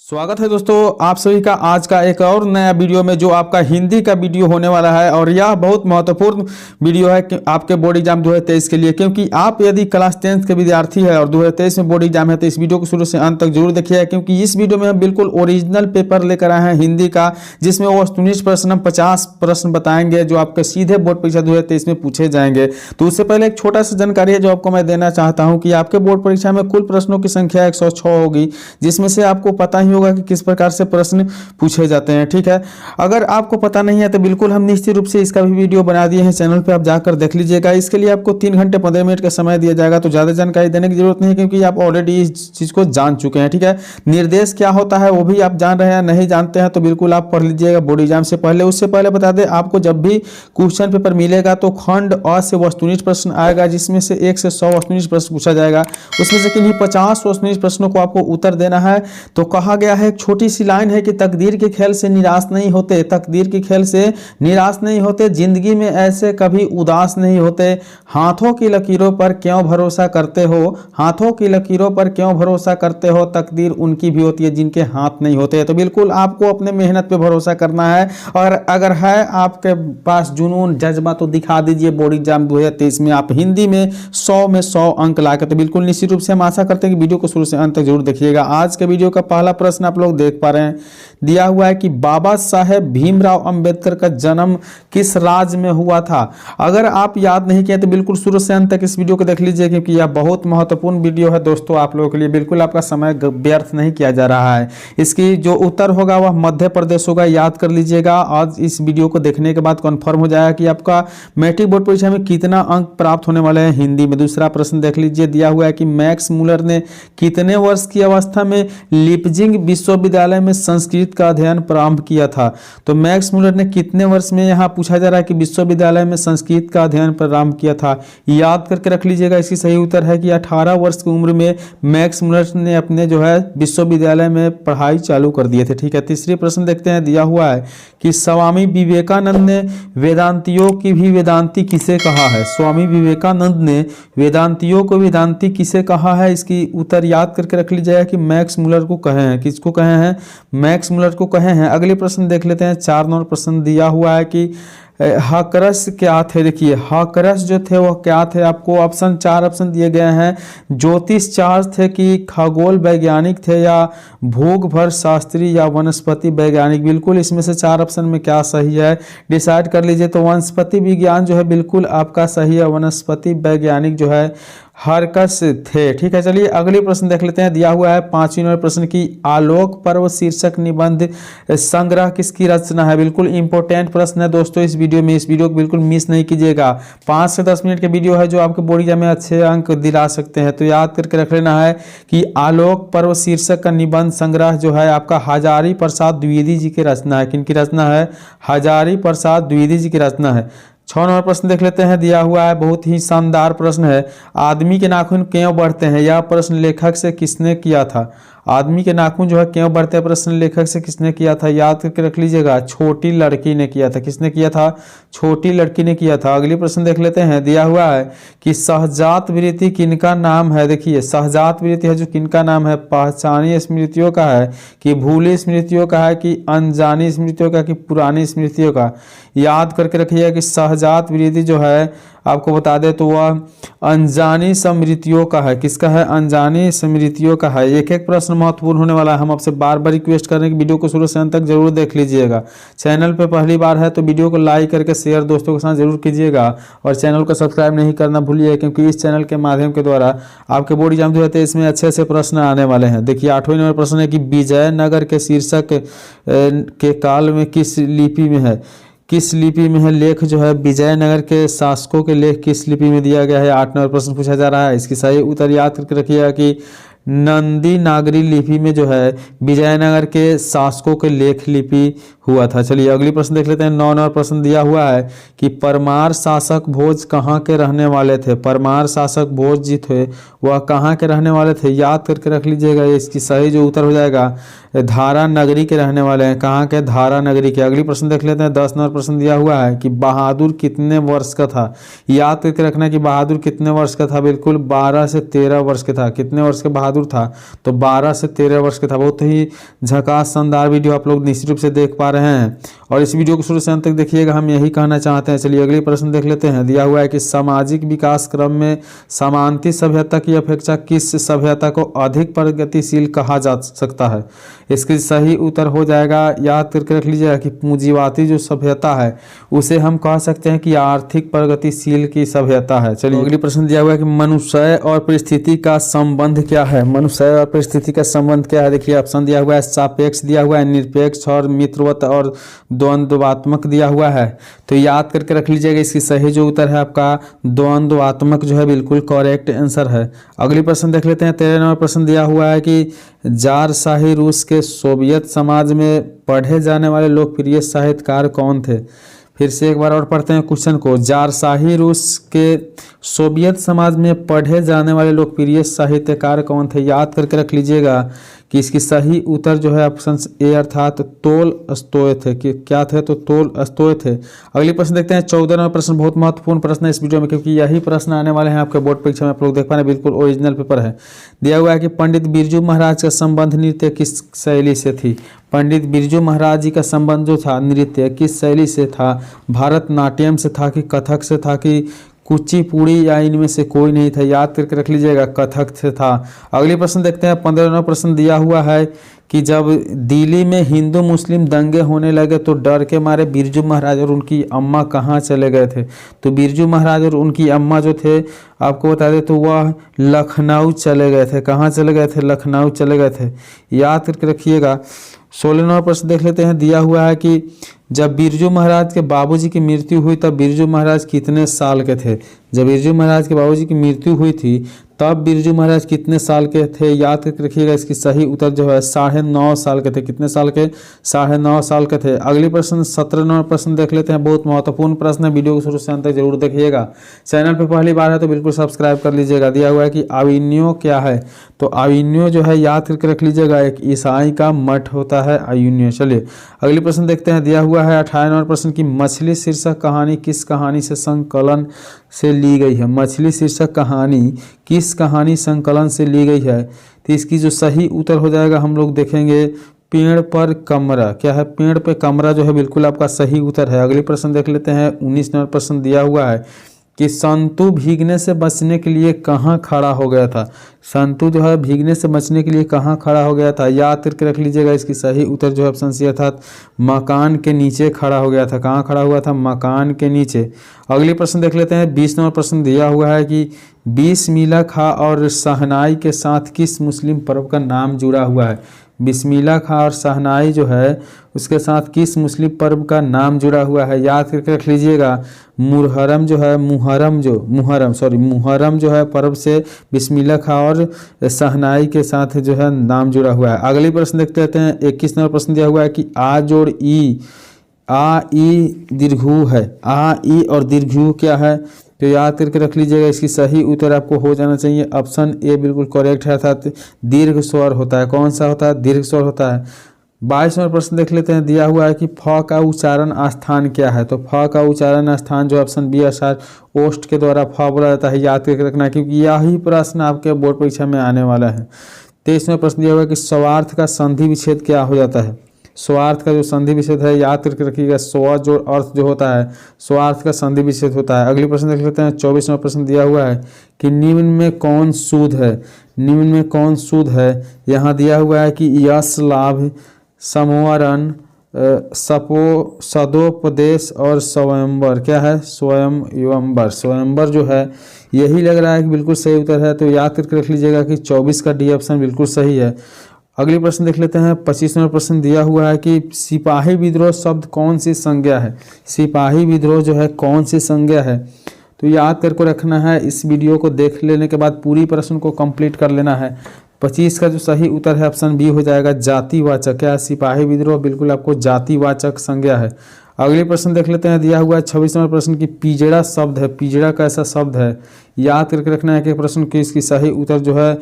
स्वागत है दोस्तों आप सभी का आज का एक और नया वीडियो में, जो आपका हिंदी का वीडियो होने वाला है। और यह बहुत महत्वपूर्ण वीडियो है कि आपके बोर्ड एग्जाम 2023 के लिए, क्योंकि आप यदि क्लास 10th के विद्यार्थी है और 2023 में बोर्ड एग्जाम है तो इस वीडियो को शुरू से अंत तक जरूर देखिए, क्योंकि इस वीडियो में हम बिल्कुल ओरिजिनल पेपर लेकर आए हैं हिंदी का, जिसमें वो वस्तुनिष्ठ प्रश्न हम 50 प्रश्न बताएंगे जो आपके सीधे बोर्ड परीक्षा 2023 में पूछे जाएंगे। तो उससे पहले एक छोटा सा जानकारी है जो आपको मैं देना चाहता हूँ कि आपके बोर्ड परीक्षा में कुल प्रश्नों की संख्या 106 होगी, जिसमें से आपको पता ही होगा कि किस प्रकार से प्रश्न पूछे जाते हैं। ठीक है, अगर आपको पता नहीं है तो बिल्कुल हम निश्चित रूप से इसका भी वीडियो बना दिए हैं चैनल पे, आप जाकर देख लीजिएगा। इसके लिए आपको 3 घंटे 15 मिनट का समय दिया जाएगा, तो ज़्यादा जानकारी देने की जरूरत नहीं है क्योंकि आप ऑलरेडी इस चीज़ को जान चुके हैं। ठीक है, निर्देश क्या होता है वो भी आप जान रहे हैं, नहीं जानते हैं तो बिल्कुल आप पढ़ लीजिएगा बोर्ड एग्जाम से पहले। उससे पहले बता दें आपको, जब भी क्वेश्चन पेपर मिलेगा तो खंड अ से वस्तुनिष्ठ प्रश्न आएगा, जिसमें से 1 से 100 वस्तुनिष्ठ प्रश्न पूछा जाएगा। उसमें से किन्हीं 50 वस्तुनिष्ठ प्रश्नों को आपको उत्तर देना है। तो कहा गया है, एक छोटी सी लाइन है कि तकदीर के खेल से निराश नहीं होते, तकदीर के खेल से निराश नहीं होते, जिंदगी में ऐसे कभी उदास नहीं होते, हाथों की लकीरों पर क्यों भरोसा करते हो, हाथों की लकीरों पर क्यों भरोसा करते हो, तकदीर उनकी भी होती है जिनके हाथ नहीं होते। तो बिल्कुल आपको अपने मेहनत पे भरोसा करना है, और अगर है आपके पास जुनून जज्बा तो दिखा दीजिए बोर्ड एग्जाम 2023 में आप हिंदी में 100 में 100 अंक लाकर। तो बिल्कुल निश्चित रूप से हम आशा करते हैं कि वीडियो को शुरू से अंत तक जरूर देखिएगा। आज के वीडियो का पहला प्रश्न आप लोग देख पा रहे हैं, दिया हुआ है कि बाबा साहेब भीमराव अंबेडकर का जन्म किस राज्य में हुआ था। अगर आप याद नहीं किए तो बिल्कुल शुरू से अंत तक इस वीडियो को देख लीजिए, क्योंकि यह बहुत महत्वपूर्ण वीडियो है दोस्तों आप लोगों के लिए। बिल्कुल आपका समय व्यर्थ नहीं किया जा रहा है। इसकी जो उत्तर होगा वह मध्य प्रदेश होगा, याद कर लीजिएगा। आज इस वीडियो को देखने के बाद कन्फर्म हो जाएगा कि आपका मैट्रिक बोर्ड परीक्षा में कितना अंक प्राप्त होने वाले हैं हिंदी में। दूसरा प्रश्न देख लीजिए, दिया हुआ है कि मैक्स मुलर ने कितने वर्ष की अवस्था में लीपजिंग विश्वविद्यालय में संस्कृत का अध्ययन प्रारंभ किया था। तो मैक्स मुलर ने कितने वर्ष में, यहाँ पूछा जा रहा है कि विश्वविद्यालय में संस्कृत का अध्ययन प्रारंभ किया था, याद करके रख लीजिएगा। इसकी सही उत्तर है कि 18 वर्ष की उम्र में मैक्स मुलर ने अपने जो है विश्वविद्यालय में पढ़ाई चालू कर दिए थे। ठीक है, तीसरी प्रश्न देखते हैं, दिया हुआ है कि स्वामी विवेकानंद ने वेदांतियों की भी वेदांती किसे कहा है। स्वामी विवेकानंद ने वेदांतियों को वेदांती किसे कहा है, इसकी उत्तर याद करके रख लीजिएगा कि मैक्स मुलर को कहे हैं। किसको कहे हैं? मैक्स मुलर को कहे हैं। अगले प्रश्न देख लेते हैं, 4 नंबर प्रश्न दिया हुआ है कि हाकरस क्या थे। देखिए हाकरस जो थे वह क्या थे, आपको ऑप्शन 4 ऑप्शन दिए गए हैं। ज्योतिषचार्य थे कि खगोल वैज्ञानिक थे, या भूगर्भ शास्त्री, या वनस्पति वैज्ञानिक। बिल्कुल इसमें से 4 ऑप्शन में क्या सही है डिसाइड कर लीजिए। तो वनस्पति विज्ञान जो है बिल्कुल आपका सही है, वनस्पति वैज्ञानिक जो है हारकस थे। ठीक है, चलिए अगले प्रश्न देख लेते हैं। दिया हुआ है 5वीं नंबर प्रश्न की आलोक पर्व शीर्षक निबंध संग्रह किसकी रचना है। बिल्कुल इंपॉर्टेंट प्रश्न है दोस्तों इस वीडियो में, इस वीडियो को बिल्कुल मिस नहीं कीजिएगा। 5 से 10 मिनट के वीडियो है जो आपके बोर्ड एग्जाम में अच्छे अंक दिला सकते हैं। तो याद करके रख लेना है कि आलोक पर्व शीर्षक का निबंध संग्रह जो है आपका हजारी प्रसाद द्विवेदी जी की रचना है। किनकी रचना है? हजारी प्रसाद द्विवेदी जी की रचना है। 6 नंबर प्रश्न देख लेते हैं, दिया हुआ है बहुत ही शानदार प्रश्न है, आदमी के नाखून क्यों बढ़ते हैं। यह प्रश्न लेखक से किसने किया था? आदमी के नाखून जो है क्यों बढ़ते हैं, प्रश्न लेखक से किसने किया था, याद करके रख लीजिएगा। छोटी लड़की ने किया था। किसने किया था? छोटी लड़की ने किया था। अगली प्रश्न देख लेते हैं, दिया हुआ है कि सहजात वृत्ति किनका नाम है। देखिए सहजात वृत्ति है जो किनका नाम है, पहचानी स्मृतियों का है कि भूली स्मृतियों का है कि अनजानी स्मृतियों का कि पुरानी स्मृतियों का। याद करके रखिए कि सहजात वृत्ति जो है आपको बता दे तो वह अनजानी स्मृतियों का है। किसका है? अनजानी स्मृतियों का है। एक एक प्रश्न महत्वपूर्ण होने वाला है। हम आपसे बार बार रिक्वेस्ट कर रहे हैं कि वीडियो को शुरू से अंत तक जरूर देख लीजिएगा। चैनल पे पहली बार है तो वीडियो को लाइक करके शेयर दोस्तों के साथ जरूर कीजिएगा, और चैनल को सब्सक्राइब नहीं करना भूलिए, क्योंकि इस चैनल के माध्यम के द्वारा आपके बोर्ड एग्जाम जो होते हैं इसमें अच्छे अच्छे प्रश्न आने वाले हैं। देखिए 8वें नंबर प्रश्न है कि विजयनगर के शीर्षक के काल में किस लिपि में है। किस लिपि में है लेख जो है, विजयनगर के शासकों के लेख किस लिपि में दिया गया है। 8 नंबर प्रश्न पूछा जा रहा है। इसकी सही उत्तर याद करके रखिएगा कि नंदी नागरी लिपि में जो है विजयनगर के शासकों के लेख लिपि हुआ था। चलिए अगली प्रश्न देख लेते हैं। 9 नंबर प्रश्न दिया हुआ है कि परमार शासक भोज कहाँ के रहने वाले थे। परमार शासक भोज जी थे वह कहाँ के रहने वाले थे, याद करके रख लीजिएगा। इसकी सही जो उत्तर हो जाएगा धारा नगरी के रहने वाले हैं। कहाँ के, धारा नगरी के। अगली प्रश्न देख लेते हैं। 10 नंबर प्रश्न दिया हुआ है कि बहादुर कितने वर्ष का था, याद करके रखना कि बहादुर कितने वर्ष का था। बिल्कुल 12 से 13 वर्ष का था। कितने वर्ष का बहादुर था, तो 12 से 13 वर्ष का था। बहुत ही झकास शानदार वीडियो आप लोग निश्चित रूप से देख पा रहे हैं और इस वीडियो को शुरू से अंत तक देखिएगा, हम यही कहना चाहते हैं। चलिए अगली प्रश्न देख लेते हैं। दिया हुआ है कि सामाजिक विकास क्रम में सामांती सभ्यता की अपेक्षा किस सभ्यता को अधिक प्रगतिशील कहा जा सकता है। इसकी सही उत्तर हो जाएगा, याद करके रख लीजिएगा कि पूंजीवादी जो सभ्यता है उसे हम कह सकते हैं कि आर्थिक प्रगतिशील की सभ्यता है। चलिए अगली प्रश्न दिया हुआ है कि मनुष्य और परिस्थिति का संबंध क्या है। मनुष्य और परिस्थिति का संबंध क्या है, देखिए ऑप्शन दिया हुआ है सापेक्ष दिया हुआ है, निरपेक्ष और मित्रवत और द्वंद्वात्मक दिया हुआ है। तो याद करके रख लीजिएगा, इसकी सही जो उत्तर है आपका द्वंद्वात्मक जो है बिल्कुल करेक्ट आंसर है। अगली प्रश्न देख लेते हैं। 13 नंबर प्रश्न दिया हुआ है कि ज़ारशाही रूस के सोवियत समाज में पढ़े जाने वाले लोकप्रिय साहित्यकार कौन थे। फिर से एक बार और पढ़ते हैं क्वेश्चन को। ज़ारशाही रूस के सोवियत समाज में पढ़े जाने वाले लोकप्रिय साहित्यकार कौन थे, याद करके रख लीजिएगा कि इसकी सही उत्तर जो है ऑप्शन ए अर्थात तोलस्टॉय थे। कि क्या थे, तो तोलस्टॉय थे। अगली प्रश्न देखते हैं। 14 नंबर प्रश्न बहुत महत्वपूर्ण प्रश्न है इस वीडियो में, क्योंकि यही प्रश्न आने वाले हैं आपके बोर्ड परीक्षा में। आप लोग देख पा रहे हैं बिल्कुल ओरिजिनल पेपर है। दिया हुआ है कि पंडित बिरजू महाराज का संबंध नृत्य किस शैली से थी। पंडित बिरजू महाराज जी का संबंध जो था नृत्य किस शैली से था, भरतनाट्यम से था कि कथक से था कि कुचिपुड़ी या इनमें से कोई नहीं था, याद करके रख लीजिएगा कथक से था। अगली प्रश्न देखते हैं। 15 नंबर प्रश्न दिया हुआ है कि जब दिल्ली में हिंदू मुस्लिम दंगे होने लगे तो डर के मारे बिरजू महाराज और उनकी अम्मा कहाँ चले गए थे। तो बिरजू महाराज और उनकी अम्मा जो थे आपको बता दें तो वह लखनऊ चले गए थे। कहाँ चले गए थे, लखनऊ चले गए थे, याद करके रखिएगा। 16 नंबर प्रश्न देख लेते हैं। दिया हुआ है कि जब बिरजू महाराज के बाबूजी की मृत्यु हुई तब बिरजू महाराज कितने साल के थे। जब बिरजू महाराज के बाबूजी की मृत्यु हुई थी तब बिरजू महाराज कितने साल के थे, याद करके रखिएगा। इसकी सही उत्तर जो है 9.5 साल के थे। कितने साल के, 9.5 साल के थे। अगली प्रश्न 17 नंबर प्रश्न देख लेते हैं। बहुत महत्वपूर्ण प्रश्न है, वीडियो को शुरू से अंत तक जरूर देखिएगा। चैनल पे पहली बार है तो बिल्कुल सब्सक्राइब कर लीजिएगा। दिया हुआ है कि आविन्यो क्या है, तो आविन्यो जो है याद करके रख लीजिएगा एक ईसाई का मठ होता है आविन्यो। चलिए अगली प्रश्न देखते हैं। दिया हुआ है 18 नंबर प्रश्न की मछली शीर्षक कहानी किस कहानी से संकलन से ली गई है। मछली शीर्षक कहानी किस कहानी संकलन से ली गई है, तो इसकी जो सही उत्तर हो जाएगा हम लोग देखेंगे पेड़ पर कमरा। क्या है, पेड़ पे कमरा जो है बिल्कुल आपका सही उत्तर है। अगले प्रश्न देख लेते हैं। 19 नंबर प्रश्न दिया हुआ है कि संतु भीगने से बचने के लिए कहाँ खड़ा हो गया था। संतु जो है भीगने से बचने के लिए कहाँ खड़ा हो गया था, याद करके रख लीजिएगा। इसकी सही उत्तर जो है ऑप्शन सी अर्थात मकान के नीचे खड़ा हो गया था। कहाँ खड़ा हुआ था, मकान के नीचे। अगले प्रश्न देख लेते हैं। 20 नंबर प्रश्न दिया हुआ है कि 20 मिला खां और शहनाई के साथ किस मुस्लिम पर्व का नाम जुड़ा हुआ है। बिस्मिल्लाह खां और शहनाई जो है उसके साथ किस मुस्लिम पर्व का नाम जुड़ा हुआ है, याद करके रख लीजिएगा। मुहर्रम जो है मुहर्रम जो है पर्व से बिस्मिल्लाह खां और शहनाई के साथ जो है नाम जुड़ा हुआ है। अगली प्रश्न देखते हैं। 21 नंबर प्रश्न दिया हुआ है कि आ जोड़ ई दीर्घ है। आ ई और दीर्घ क्या है, तो याद करके रख लीजिएगा। इसकी सही उत्तर आपको हो जाना चाहिए ऑप्शन ए बिल्कुल करेक्ट है, अर्थात दीर्घ स्वर होता है। कौन सा होता है, दीर्घ स्वर होता है। 22 नंबर प्रश्न देख लेते हैं। दिया हुआ है कि फ का उच्चारण स्थान क्या है, तो फ का उच्चारण स्थान जो ऑप्शन बी अर्थात ओष्ठ के द्वारा फ बोला जाता है, याद करके रखना क्योंकि यही प्रश्न आपके बोर्ड परीक्षा में आने वाला है। 23 नंबर प्रश्न दिया हुआ है कि स्वार्थ का संधि विच्छेद क्या हो जाता है। स्वार्थ का जो संधि विच्छेद है याद करके रखिएगा, स्व जो अर्थ जो होता है स्वार्थ का संधि विच्छेद होता है। अगली प्रश्न देख लेते हैं। 24 नंबर प्रश्न दिया हुआ है कि निम्न में कौन सूद है। निम्न में कौन सूद है, यहाँ दिया हुआ है कि यश लाभ समवरण सदोपदेश और स्वयंवर। क्या है, स्वयंवर। स्वयंवर जो है यही लग रहा है कि बिल्कुल सही उत्तर है, तो याद करके रख लीजिएगा कि 24 का डी ऑप्शन बिल्कुल सही है। अगली प्रश्न देख लेते हैं। 25 नंबर प्रश्न दिया हुआ है कि सिपाही विद्रोह शब्द कौन सी संज्ञा है। सिपाही विद्रोह जो है कौन सी संज्ञा है, तो याद करके रखना है। इस वीडियो को देख लेने के बाद पूरी प्रश्न को कंप्लीट कर लेना है, 25 का जो सही उत्तर है ऑप्शन बी हो जाएगा जातिवाचक। क्या सिपाही विद्रोह बिल्कुल आपको जातिवाचक संज्ञा है। अगले प्रश्न देख लेते हैं। दिया हुआ है 26 नंबर प्रश्न की पिजड़ा शब्द है, पिजड़ा कैसा शब्द है, याद करके रखना है। एक प्रश्न की इसकी सही उत्तर जो है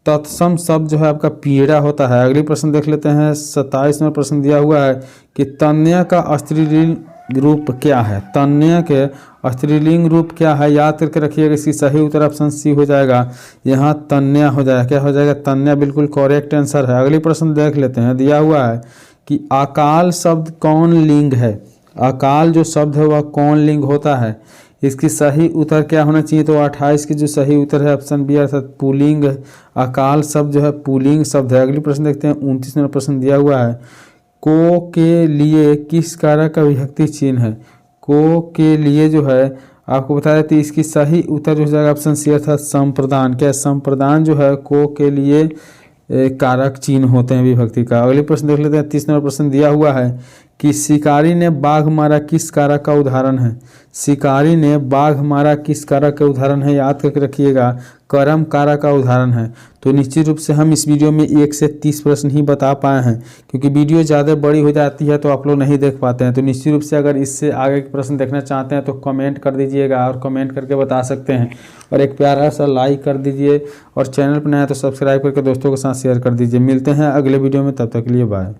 तत्सम शब्द जो है आपका पीड़ा होता है। अगले प्रश्न देख लेते हैं। 27 नंबर प्रश्न दिया हुआ है कि तन्य का स्त्रीलिंग रूप क्या है, तन्य के स्त्रीलिंग रूप क्या है, याद करके रखिएगा। इसकी सही उत्तर ऑप्शन सी हो जाएगा, यहाँ तन्या हो जाएगा। क्या हो जाएगा, तन्या बिल्कुल करेक्ट आंसर है। अगले प्रश्न देख लेते हैं। दिया हुआ है कि अकाल शब्द कौन लिंग है, अकाल जो शब्द है वह कौन लिंग होता है। इसकी सही उत्तर क्या होना चाहिए, तो 28 की जो सही उत्तर है ऑप्शन बी अर्थात पुल्लिंग। अकाल शब्द जो है पुल्लिंग शब्द है। अगले प्रश्न देखते हैं। 29 नंबर प्रश्न दिया हुआ है को के लिए किस कारक का विभक्ति चिन्ह है। को के लिए जो है आपको बता देते इसकी सही उत्तर जो हो जाएगा ऑप्शन सी अर्थात संप्रदान। क्या संप्रदान जो है को के लिए कारक चिन्ह होते हैं विभक्ति का। अगले प्रश्न देख लेते हैं। 30 नंबर प्रश्न दिया हुआ है कि शिकारी ने बाघ मारा किस कारक का उदाहरण है। शिकारी ने बाघ मारा किस कारक का उदाहरण है, याद करके रखिएगा, कर्म कारक का उदाहरण है। तो निश्चित रूप से हम इस वीडियो में 1 से 30 प्रश्न ही बता पाए हैं, क्योंकि वीडियो ज़्यादा बड़ी हो जाती है तो आप लोग नहीं देख पाते हैं। तो निश्चित रूप से अगर इससे आगे के प्रश्न देखना चाहते हैं तो कमेंट कर दीजिएगा और कमेंट करके बता सकते हैं। और एक प्यारा सा लाइक कर दीजिए और चैनल पर नया तो सब्सक्राइब करके दोस्तों के साथ शेयर कर दीजिए। मिलते हैं अगले वीडियो में, तब तक के लिए बाय।